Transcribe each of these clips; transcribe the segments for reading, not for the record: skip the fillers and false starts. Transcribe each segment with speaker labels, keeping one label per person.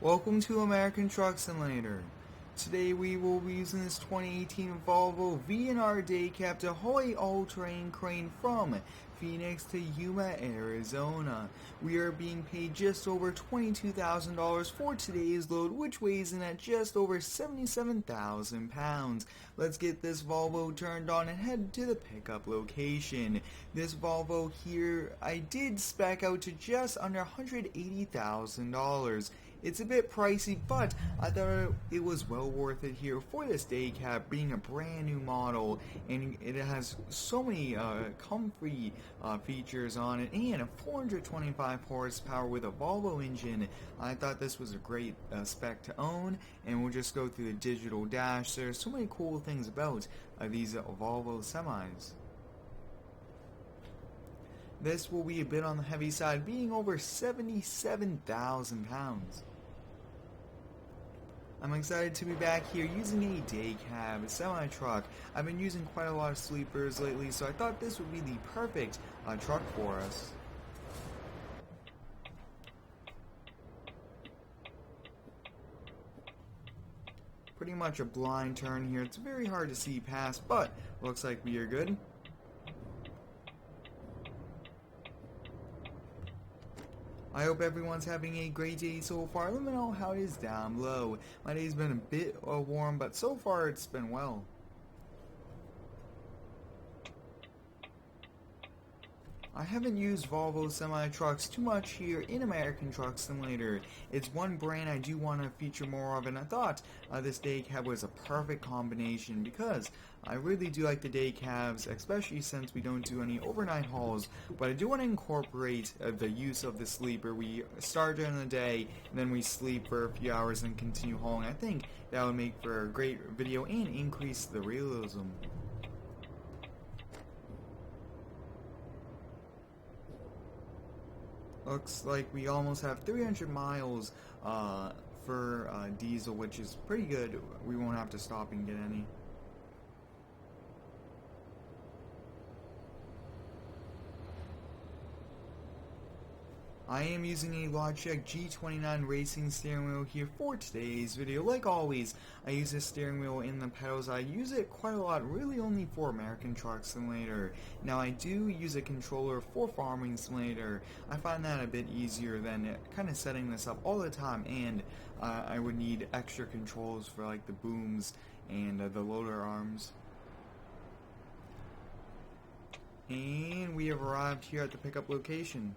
Speaker 1: Welcome to American Truck Simulator. Today we will be using this 2018 Volvo V&R day cab to haul a all-terrain crane from Phoenix to Yuma, Arizona. We are being paid just over $22,000 for today's load, which weighs in at just over 77,000 pounds. Let's get this Volvo turned on and head to the pickup location. This Volvo here, I did spec out to just under $180,000. It's a bit pricey, but I thought it was well worth it here for this day cab, being a brand new model, and it has so many comfy features on it, and a 425 horsepower with a Volvo engine. I thought this was a great spec to own, and we'll just go through the digital dash. There's so many cool things about these Volvo semis. This will be a bit on the heavy side, being over 77,000 pounds. I'm excited to be back here using a day cab, a semi-truck. I've been using quite a lot of sleepers lately, so I thought this would be the perfect truck for us. Pretty much a blind turn here. It's very hard to see past, but looks like we are good. I hope everyone's having a great day so far. Let me know how it is down below. My day's been a bit warm, but so far it's been well. I haven't used Volvo semi-trucks too much here in American Truck Simulator. It's one brand I do want to feature more of, and I thought this day cab was a perfect combination because I really do like the day cabs, especially since we don't do any overnight hauls, but I do want to incorporate the use of the sleeper. We start during the day, and then we sleep for a few hours and continue hauling. I think that would make for a great video and increase the realism. Looks like we almost have 300 miles for diesel, which is pretty good. We won't have to stop and get any. I am using a Logitech G29 racing steering wheel here for today's video. Like always, I use this steering wheel in the pedals. I use it quite a lot, really only for American Truck Simulator. Now I do use a controller for Farming Simulator. I find that a bit easier than kind of setting this up all the time, and I would need extra controls for like the booms and the loader arms. And we have arrived here at the pickup location.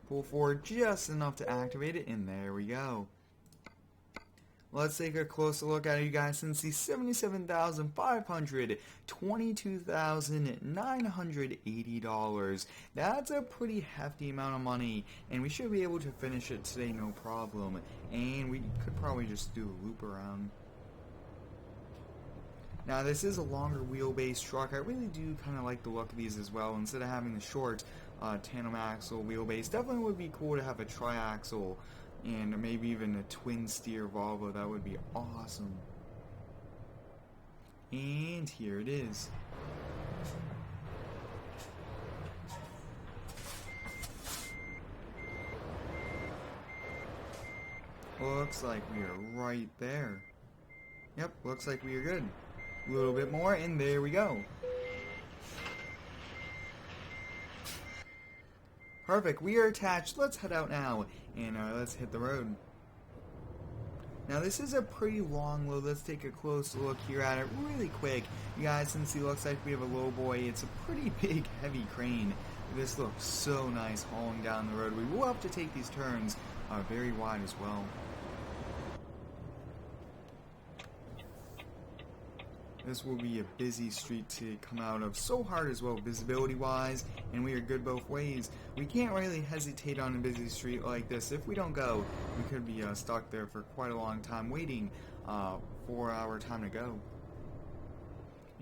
Speaker 1: Pull forward just enough to activate it, and there we go. Let's take a closer look at it, you guys. Since the $77,500, $22,980. That's a pretty hefty amount of money, and we should be able to finish it today, no problem. And we could probably just do a loop around. Now this is a longer wheelbase truck. I really do kind of like the look of these as well. Instead of having the short tandem axle wheelbase, definitely would be cool to have a triaxle and maybe even a twin steer Volvo. That would be awesome. And here it is. Looks like we are right there. Yep, looks like we are good. A little bit more, and there we go. Perfect, we are attached. Let's head out now, and let's hit the road. Now this is a pretty long load. Let's take a close look here at it really quick. You guys, since it looks like we have a low boy, it's a pretty big, heavy crane. This looks so nice hauling down the road. We will have to take these turns very wide as well. This will be a busy street to come out of, so hard as well visibility wise, and we are good both ways. We can't really hesitate on a busy street like this. If we don't go, we could be stuck there for quite a long time waiting for our time to go.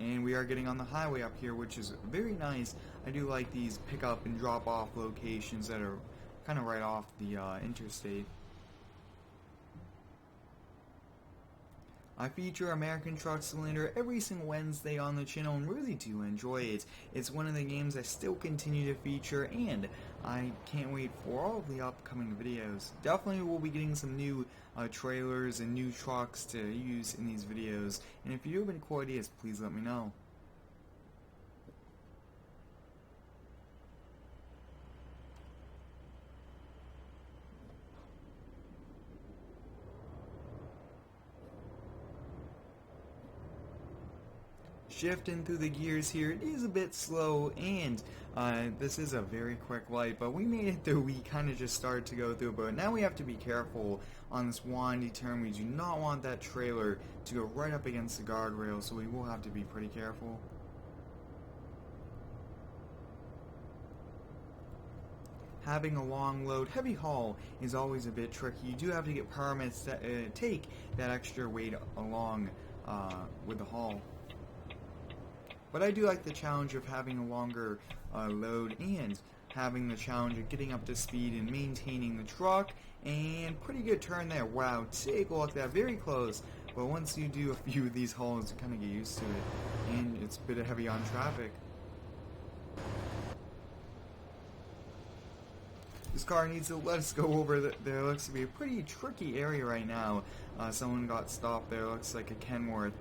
Speaker 1: And we are getting on the highway up here, which is very nice. I do like these pick up and drop off locations that are kind of right off the interstate. I feature American Truck Simulator every single Wednesday on the channel and really do enjoy it. It's one of the games I still continue to feature, and I can't wait for all of the upcoming videos. Definitely will be getting some new trailers and new trucks to use in these videos, and if you have any cool ideas, please let me know. Shifting through the gears here, it is a bit slow, and this is a very quick light, but we made it through. We kind of just started to go through, but now we have to be careful on this windy turn. We do not want that trailer to go right up against the guardrail, so we will have to be pretty careful. Having a long load heavy haul is always a bit tricky. You do have to get permits that take that extra weight along with the haul. But I do like the challenge of having a longer load and having the challenge of getting up to speed and maintaining the truck. And pretty good turn there. Wow, take a look at that. Very close. But once you do a few of these hauls, you kind of get used to it. And it's a bit heavy on traffic. This car needs to let us go over. There looks to be a pretty tricky area right now. Someone got stopped there. Looks like a Kenworth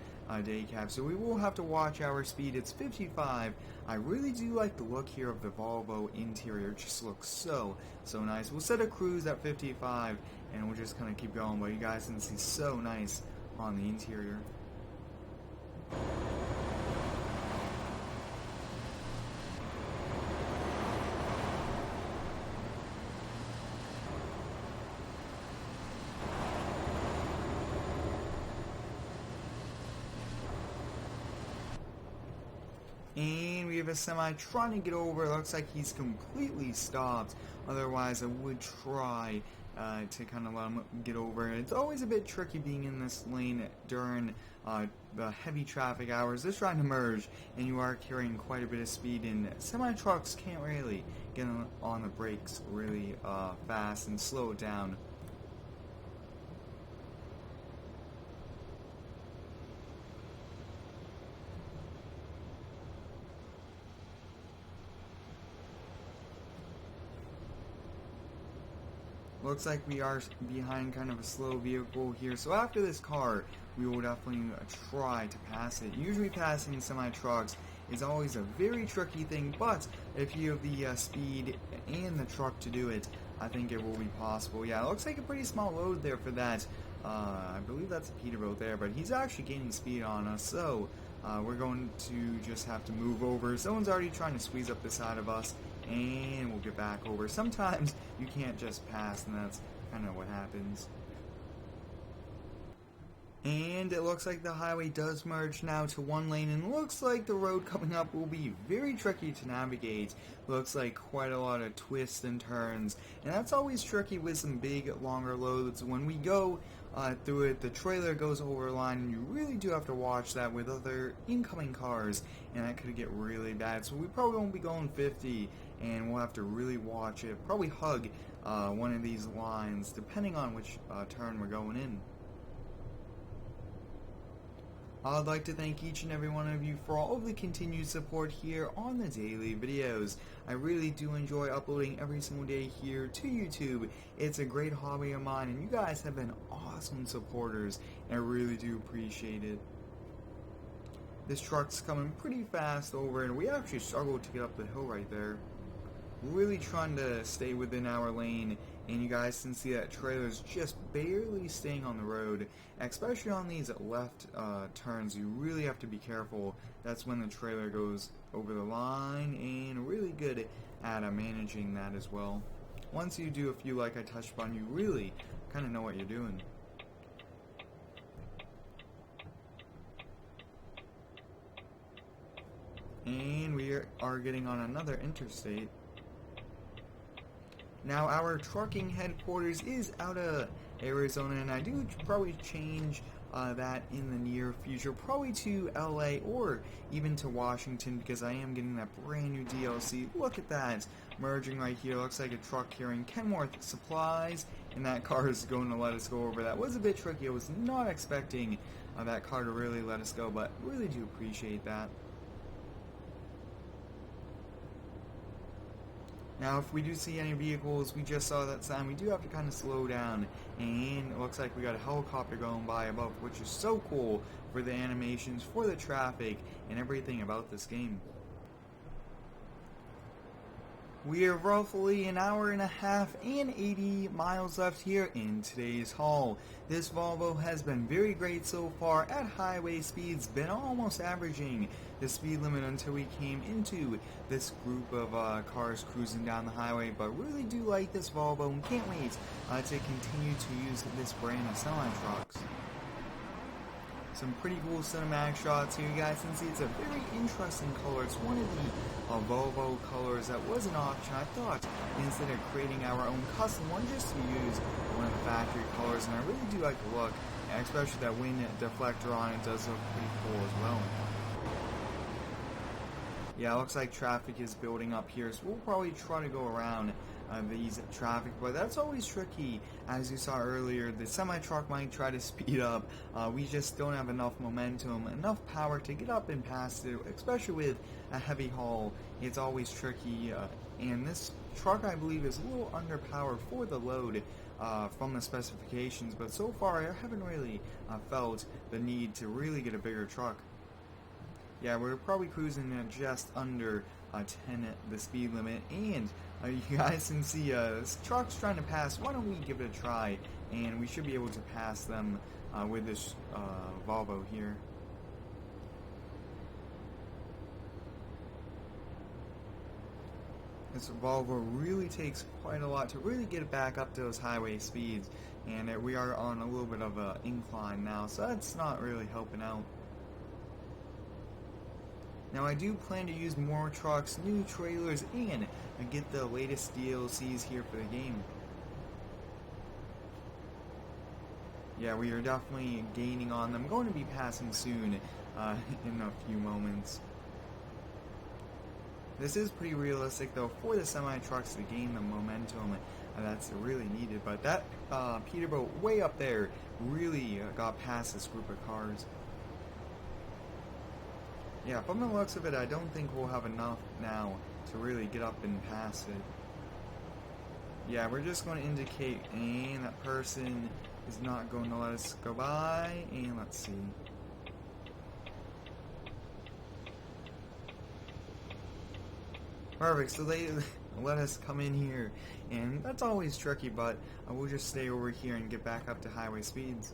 Speaker 1: day cab. So we will have to watch our speed. It's 55. I really do like the look here of the Volvo interior. It just looks so nice. We'll set a cruise at 55 and we'll just kind of keep going. But you guys can see so nice on the interior. And we have a semi trying to get over. Looks like he's completely stopped. Otherwise, I would try to kind of let him get over. And it's always a bit tricky being in this lane during the heavy traffic hours. They're trying to merge, and you are carrying quite a bit of speed. And semi trucks can't really get on the brakes really fast and slow it down. Looks like we are behind kind of a slow vehicle here, so after this car, we will definitely try to pass it. Usually passing semi-trucks is always a very tricky thing, but if you have the speed and the truck to do it, I think it will be possible. Yeah, it looks like a pretty small load there for that. I believe that's a Peterbilt there, but he's actually gaining speed on us, so we're going to just have to move over. Someone's already trying to squeeze up the side of us, and we'll get back over. Sometimes you can't just pass, and that's kind of what happens. And it looks like the highway does merge now to one lane, and looks like the road coming up will be very tricky to navigate. Looks like quite a lot of twists and turns, and that's always tricky with some big, longer loads. When we go through it, the trailer goes over a line, and you really do have to watch that with other incoming cars, and that could get really bad. So we probably won't be going 50, and we'll have to really watch it. Probably hug one of these lines, depending on which turn we're going in. I'd like to thank each and every one of you for all of the continued support here on the daily videos. I really do enjoy uploading every single day here to YouTube. It's a great hobby of mine, and you guys have been awesome supporters, and I really do appreciate it. This truck's coming pretty fast over, and we actually struggled to get up the hill right there. Really trying to stay within our lane, and you guys can see that trailer's just barely staying on the road, especially on these left turns. You really have to be careful. That's when the trailer goes over the line, and really good at managing that as well. Once you do a few like I touched on, you really kind of know what you're doing. And we are getting on another interstate. Now, our trucking headquarters is out of Arizona, and I do probably change that in the near future, probably to LA or even to Washington, because I am getting that brand new DLC. Look at that merging right here. Looks like a truck carrying Kenworth supplies, and that car is going to let us go over. That was a bit tricky. I was not expecting that car to really let us go, but really do appreciate that. Now, if we do see any vehicles, we just saw that sign, we do have to kind of slow down, and it looks like we got a helicopter going by above, which is so cool for the animations, for the traffic, and everything about this game. We have roughly an hour and a half and 80 miles left here in today's haul. This Volvo has been very great so far at highway speeds, been almost averaging the speed limit until we came into this group of cars cruising down the highway, but really do like this Volvo and can't wait to continue to use this brand of semi-trucks. Some pretty cool cinematic shots here, you guys can see it's a very interesting color. It's one of the Volvo colors that was an option. I thought instead of creating our own custom one, just to use one of the factory colors, and I really do like the look, especially that wind deflector on it does look pretty cool as well. Yeah, it looks like traffic is building up here, so we'll probably try to go around these traffic, but that's always tricky. As you saw earlier, the semi-truck might try to speed up. We just don't have enough momentum, enough power to get up and past it, especially with a heavy haul. It's always tricky, and this truck, I believe, is a little underpowered for the load from the specifications, but so far I haven't really felt the need to really get a bigger truck. Yeah, we're probably cruising at just under 10 the speed limit, and you guys can see this truck's trying to pass. Why don't we give it a try, and we should be able to pass them with this Volvo here. This Volvo really takes quite a lot to really get it back up to those highway speeds, and we are on a little bit of an incline now, so that's not really helping out. Now, I do plan to use more trucks, new trailers, and get the latest DLCs here for the game. Yeah, we are definitely gaining on them. Going to be passing soon in a few moments. This is pretty realistic, though, for the semi-trucks to gain the momentum that's really needed. But that Peterbilt way up there really got past this group of cars. Yeah, from the looks of it, I don't think we'll have enough now to really get up and pass it. Yeah, we're just going to indicate, and that person is not going to let us go by, and let's see. Perfect, so they let us come in here, and that's always tricky, but we'll just stay over here and get back up to highway speeds.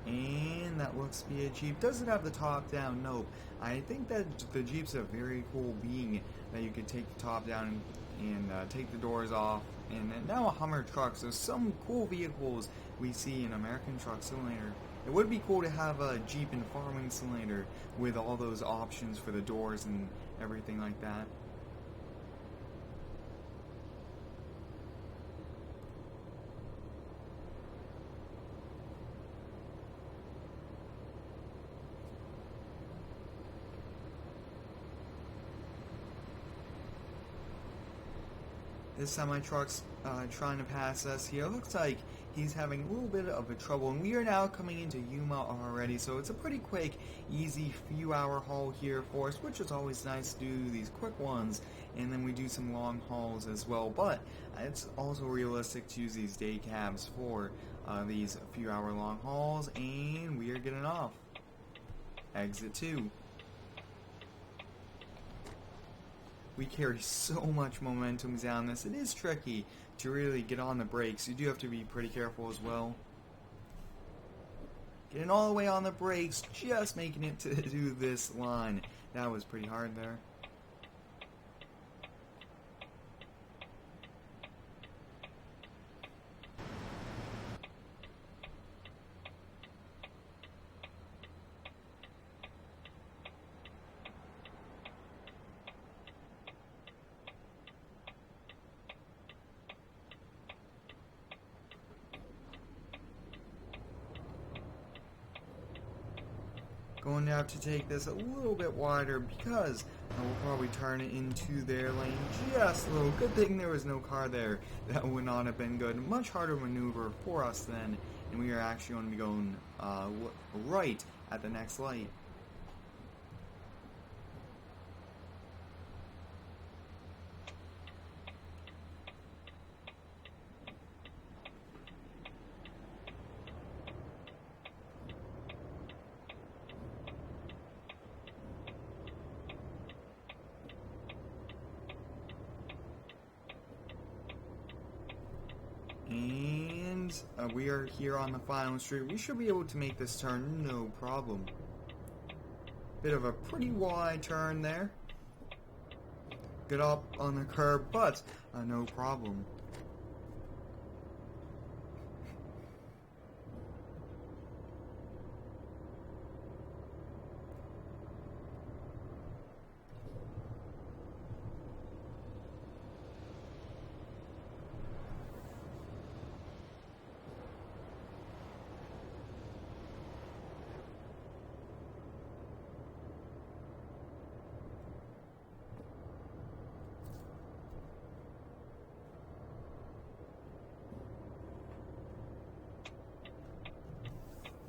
Speaker 1: And that looks to be a Jeep. Does it have the top down? Nope. I think that the Jeep's a very cool being that you could take the top down and take the doors off. And now a Hummer truck, so some cool vehicles we see in American Truck Simulator. It would be cool to have a Jeep in Farming Simulator with all those options for the doors and everything like that. This semi-truck's trying to pass us here. It looks like he's having a little bit of a trouble, and we are now coming into Yuma already, so it's a pretty quick, easy few-hour haul here for us, which is always nice to do these quick ones, and then we do some long hauls as well, but it's also realistic to use these day cabs for these few-hour long hauls, and we are getting off. Exit 2. We carry so much momentum down this. It is tricky to really get on the brakes. You do have to be pretty careful as well. Getting all the way on the brakes, just making it to do this line. That was pretty hard there. Going to have to take this a little bit wider because we'll probably turn it into their lane just a little. Good thing there was no car there. That would not have been good. Much harder maneuver for us then, and we are actually going to be going right at the next light. And we are here on the final street. We should be able to make this turn, no problem. Bit of a pretty wide turn there. Get up on the curb, but no problem.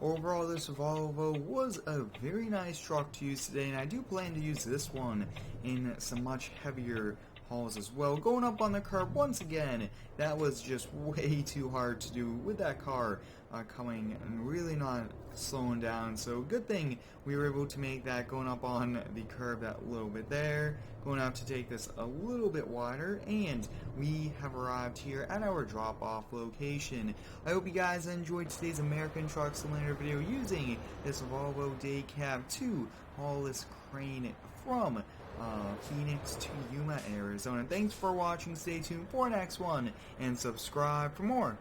Speaker 1: Overall, this Volvo was a very nice truck to use today, and I do plan to use this one in some much heavier hauls as well. Going up on the curb once again, that was just way too hard to do with that car coming and really not slowing down. So good thing we were able to make that going up on the curb that little bit there. Going to have to take this a little bit wider, and we have arrived here at our drop-off location. I hope you guys enjoyed today's American Truck Simulator video using this Volvo day cab to haul this crane from Phoenix to Yuma, Arizona. Thanks for watching. Stay tuned for the next one, and subscribe for more.